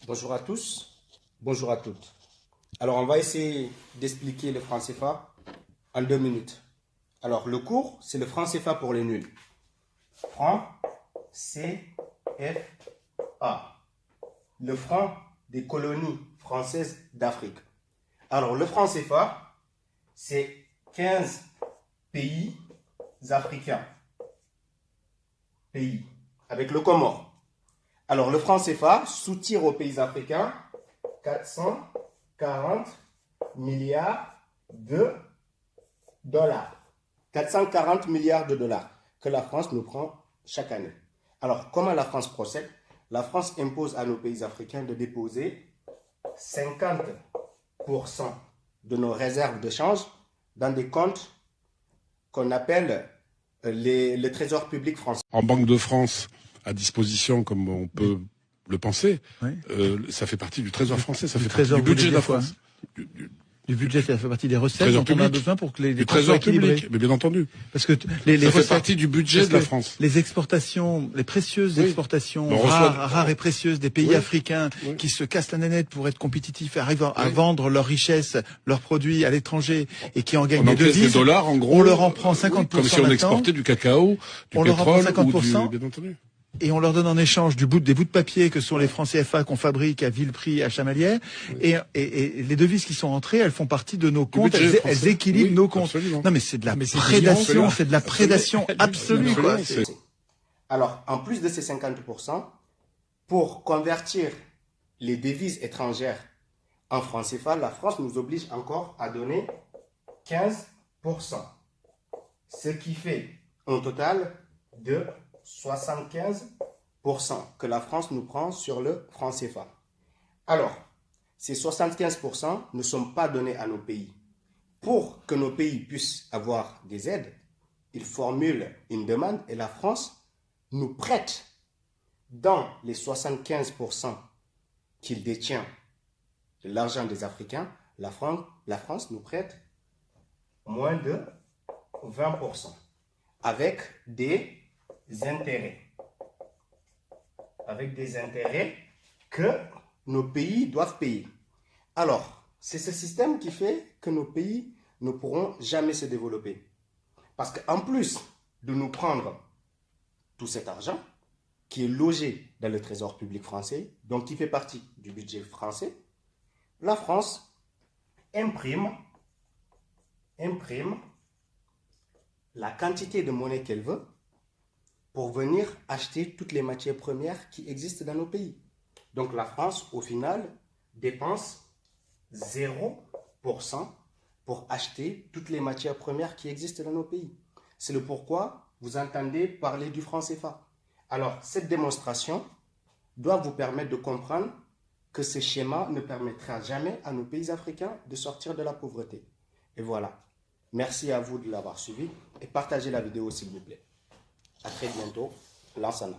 Bonjour à tous, bonjour à toutes. Alors, on va essayer d'expliquer le franc CFA en 2 minutes. Alors, le cours, c'est le franc CFA pour les nuls. Franc CFA. Le franc des colonies françaises d'Afrique. Alors, le franc CFA, c'est 15 pays africains. Pays, avec le Comore. Alors, le franc CFA soutire aux pays africains 440 milliards de dollars. 440 milliards de dollars que la France nous prend chaque année. Alors, comment la France procède? La France impose à nos pays africains de déposer 50% de nos réserves de change dans des comptes qu'on appelle le trésor public français. En Banque de France, à disposition, comme on peut le penser, Oui. Ça fait partie du Trésor français, ça Du fait partie trésor, du budget de la vous voulez France. Du budget, ça fait partie des recettes Trésor dont on a public. besoin pour que les Du comptes soient Trésor équilibrés. public, mais bien entendu. Parce que les Ça fait recettes, partie du budget parce de la que France. les exportations, les précieuses Oui. exportations On reçoit- rares et précieuses des pays Oui. africains Oui. qui se cassent la nénette pour être compétitifs et arrivent à Oui. vendre leurs richesses, leurs produits à l'étranger et qui en gagnent On des encaisse des devises. dollars, en gros. On leur en prend 50% Comme si on maintenant. exportait du cacao, du On leur en prend pétrole ou 50%. du... Bien entendu. Et on leur donne en échange des bouts de papier que sont les francs CFA qu'on fabrique à vil prix à Chamalières. Et les devises qui sont entrées, elles font partie de nos comptes, budget elles français. équilibrent Oui, nos comptes. absolument. Non mais c'est de la c'est prédation, absolument. c'est de la prédation absolue quoi. Absolument, c'est- Alors, en plus de ces 50%, pour convertir les devises étrangères en francs CFA, la France nous oblige encore à donner 15%. Ce qui fait un total de 75% que la France nous prend sur le franc CFA. Alors, ces 75% ne sont pas donnés à nos pays. Pour que nos pays puissent avoir des aides, ils formulent une demande et la France nous prête dans les 75% qu'il détient de l'argent des Africains, la France nous prête moins de 20% avec des intérêts. Avec des intérêts que nos pays doivent payer. Alors, c'est ce système qui fait que nos pays ne pourront jamais se développer. Parce qu'en plus de nous prendre tout cet argent qui est logé dans le trésor public français, donc qui fait partie du budget français, la France imprime la quantité de monnaie qu'elle veut pour venir acheter toutes les matières premières qui existent dans nos pays. Donc la France, au final, dépense 0% pour acheter toutes les matières premières qui existent dans nos pays. C'est le pourquoi vous entendez parler du franc CFA. Alors, cette démonstration doit vous permettre de comprendre que ce schéma ne permettra jamais à nos pays africains de sortir de la pauvreté. Et voilà. Merci à vous de l'avoir suivi et partagez la vidéo s'il vous plaît. À très bientôt. Lansana.